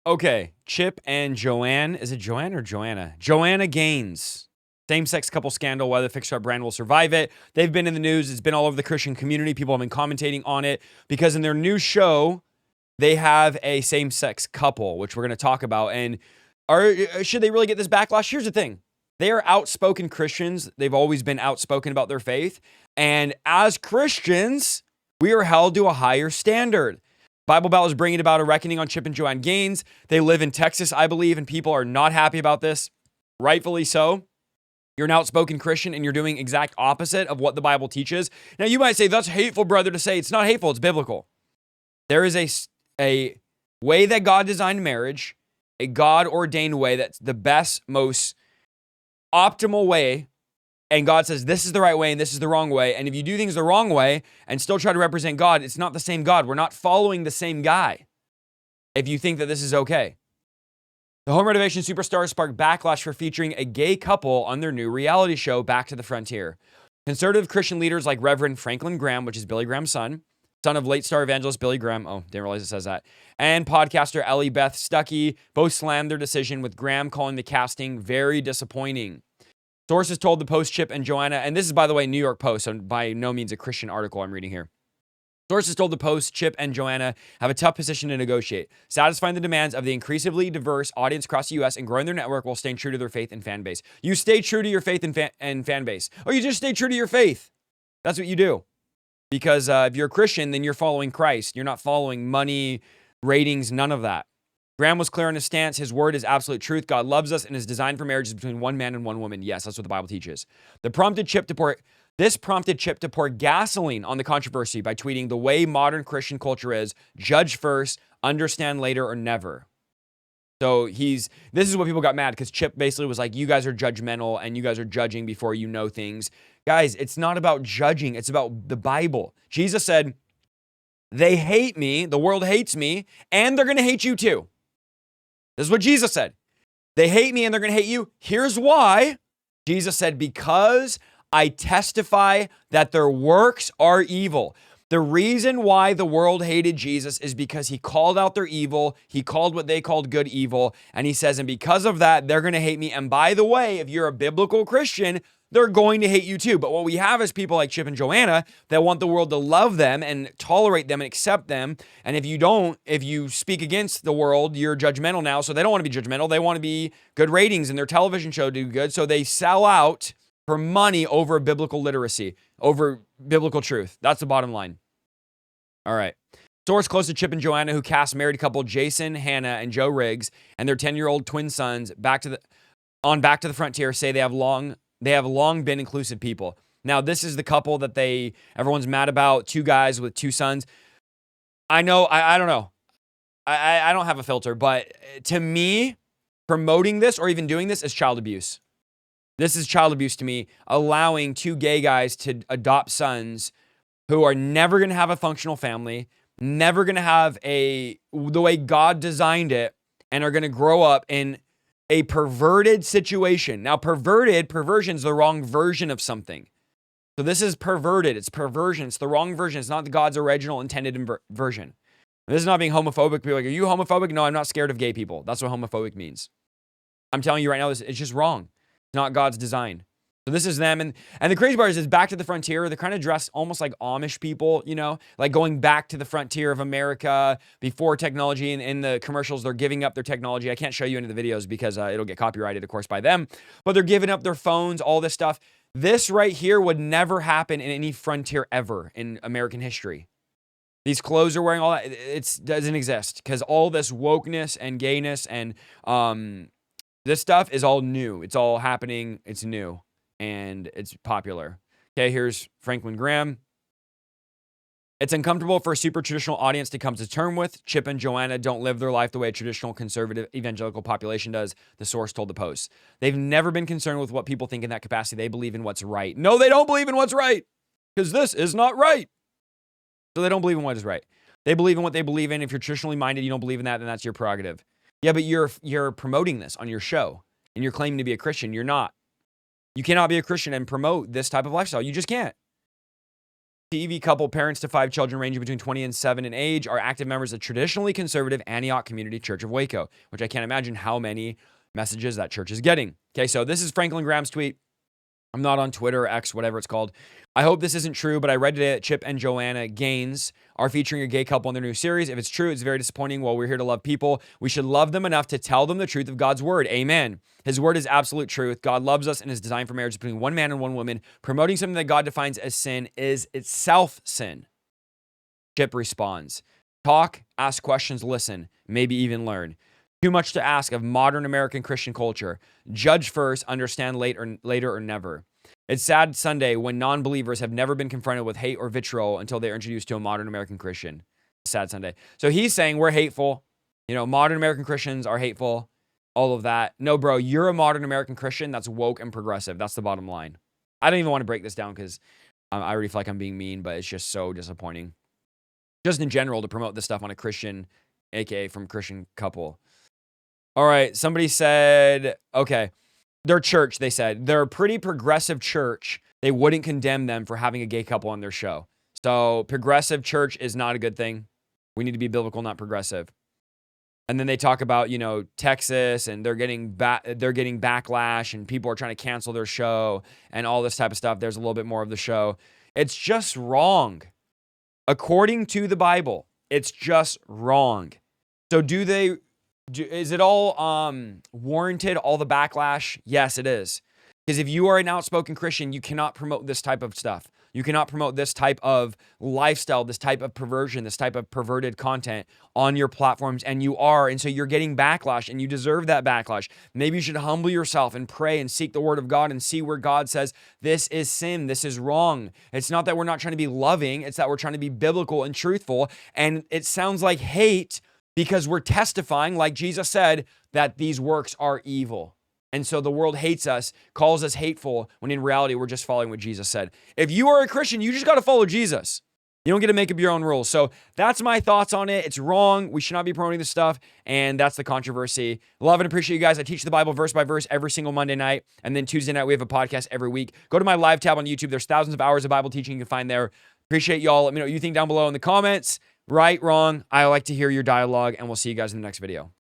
Okay, Chip and Joanne. Is it Joanne or Joanna? Joanna Gaines. Same-sex couple scandal. Whether the fixer-up brand will survive it. They've been in the news. It's been all over the Christian community. People have been commentating on it because in their new show, they have a same-sex couple, which we're going to talk about. And should they really get this backlash? Here's the thing. They are outspoken Christians. They've always been outspoken about their faith. And as Christians, we are held to a higher standard. Bible Belt is bringing about a reckoning on Chip and Joanna Gaines. They live in Texas, I believe, and people are not happy about this. Rightfully so. You're an outspoken Christian and you're doing exact opposite of what the Bible teaches. Now, you might say, that's hateful, brother, to say. It's not hateful. It's biblical. There is a way that God designed marriage, a God-ordained way that's the best, most optimal way. And God says, this is the right way and this is the wrong way. And if you do things the wrong way and still try to represent God, it's not the same God. We're not following the same guy if you think that this is okay. The home renovation superstars sparked backlash for featuring a gay couple on their new reality show, Back to the Frontier. Conservative Christian leaders like Reverend Franklin Graham, which is Billy Graham's son of late star evangelist Billy Graham. Oh, didn't realize it says that. And podcaster Ellie Beth Stuckey both slammed their decision, with Graham calling the casting very disappointing. Sources told the Post Chip and Joanna, and this is, by the way, New York Post, so by no means a Christian article I'm reading here. Sources told the Post Chip and Joanna have a tough position to negotiate, satisfying the demands of the increasingly diverse audience across the U.S. and growing their network while staying true to their faith and fan base. You stay true to your faith and fan base. Or you just stay true to your faith. That's what you do. Because if you're a Christian, then you're following Christ. You're not following money, ratings, none of that. Graham was clear on his stance. His word is absolute truth. God loves us and is designed for marriages between one man and one woman. Yes, that's what the Bible teaches. This prompted Chip to pour gasoline on the controversy by tweeting, the way modern Christian culture is, judge first, understand later, or never. So this is what people got mad, because Chip basically was like, you guys are judgmental and you guys are judging before you know things. Guys, it's not about judging. It's about the Bible. Jesus said, they hate me, the world hates me, and they're going to hate you too. This is what Jesus said. They hate me and they're going to hate you. Here's why. Jesus said, because I testify that their works are evil. The reason why the world hated Jesus is because he called out their evil. He called what they called good evil. And he says, and because of that, they're going to hate me. And by the way, if you're a biblical Christian, they're going to hate you too. But what we have is people like Chip and Joanna that want the world to love them and tolerate them and accept them. And if you speak against the world, you're judgmental now. So they don't want to be judgmental. They want to be good ratings and their television show do good. So they sell out for money over biblical literacy, over biblical truth. That's the bottom line. All right. Source close to Chip and Joanna, who cast married couple Jason, Hannah, and Joe Riggs and their 10-year-old twin sons Back to the Frontier, say they have long been inclusive people. Now, this is the couple that everyone's mad about, two guys with two sons. I know, I don't know. I don't have a filter, but to me, promoting this or even doing this is child abuse. This is child abuse to me, allowing two gay guys to adopt sons who are never going to have a functional family, never going to have the way God designed it, and are going to grow up in a perverted situation. Now, perversion is the wrong version of something. So this is perverted. It's perversion. It's the wrong version. It's not God's original intended version. This is not being homophobic. People are like, are you homophobic? No, I'm not scared of gay people. That's what homophobic means. I'm telling you right now, it's just wrong. It's not God's design. So this is them. And the crazy part is Back to the Frontier. They're kind of dressed almost like Amish people, like going back to the frontier of America before technology. And in the commercials, they're giving up their technology. I can't show you any of the videos because it'll get copyrighted, of course, by them. But they're giving up their phones, all this stuff. This right here would never happen in any frontier ever in American history. These clothes are wearing, all that. It doesn't exist because all this wokeness and gayness and this stuff is all new. It's all happening. It's new. And it's popular. Okay, here's Franklin Graham. It's uncomfortable for a super traditional audience to come to terms with. Chip and Joanna don't live their life the way a traditional conservative evangelical population does, the source told the Post. They've never been concerned with what people think in that capacity. They believe in what's right. No, they don't believe in what's right because this is not right. So they don't believe in what is right. They believe in what they believe in. If you're traditionally minded, you don't believe in that, then that's your prerogative. Yeah, but you're promoting this on your show and you're claiming to be a Christian. You're not. You cannot be a Christian and promote this type of lifestyle. You just can't. TV couple, parents to 5 children ranging between 20 and 7 in age, are active members of traditionally conservative Antioch Community Church of Waco, which I can't imagine how many messages that church is getting. Okay, so this is Franklin Graham's tweet. I'm not on Twitter or X, whatever it's called. I hope this isn't true, but I read today that Chip and Joanna Gaines are featuring a gay couple in their new series. If it's true, it's very disappointing. While we're here to love people, we should love them enough to tell them the truth of God's word. Amen. His word is absolute truth. God loves us and his design for marriage between one man and one woman. Promoting something that God defines as sin is itself sin. Chip responds, talk, ask questions, listen, maybe even learn. Too much to ask of modern American Christian culture. Judge first, understand later or never. It's sad Sunday when non-believers have never been confronted with hate or vitriol until they're introduced to a modern American Christian. Sad Sunday. So he's saying we're hateful. You know, modern American Christians are hateful. All of that. No, bro, you're a modern American Christian that's woke and progressive. That's the bottom line. I don't even want to break this down because I already feel like I'm being mean, but it's just so disappointing. Just in general to promote this stuff on a Christian, aka from Christian couple. All right, somebody said, okay, their church, they said, they're a pretty progressive church. They wouldn't condemn them for having a gay couple on their show. So progressive church is not a good thing. We need to be biblical, not progressive. And then they talk about, you know, Texas and they're getting backlash and people are trying to cancel their show and all this type of stuff. There's a little bit more of the show. It's just wrong. According to the Bible, it's just wrong. So is it all warranted, all the backlash? Yes, it is. Because if you are an outspoken Christian, you cannot promote this type of stuff. You cannot promote this type of lifestyle, this type of perversion, this type of perverted content on your platforms, and you are. And so you're getting backlash, and you deserve that backlash. Maybe you should humble yourself and pray and seek the word of God and see where God says, this is sin, this is wrong. It's not that we're not trying to be loving, it's that we're trying to be biblical and truthful. And it sounds like hate because we're testifying, like Jesus said, that these works are evil. And so the world hates us, calls us hateful, when in reality, we're just following what Jesus said. If you are a Christian, you just got to follow Jesus. You don't get to make up your own rules. So that's my thoughts on it. It's wrong. We should not be promoting this stuff. And that's the controversy. Love and appreciate you guys. I teach the Bible verse by verse every single Monday night. And then Tuesday night, we have a podcast every week. Go to my live tab on YouTube. There's thousands of hours of Bible teaching you can find there. Appreciate y'all. Let me know what you think down below in the comments. Right, wrong. I like to hear your dialogue. And we'll see you guys in the next video.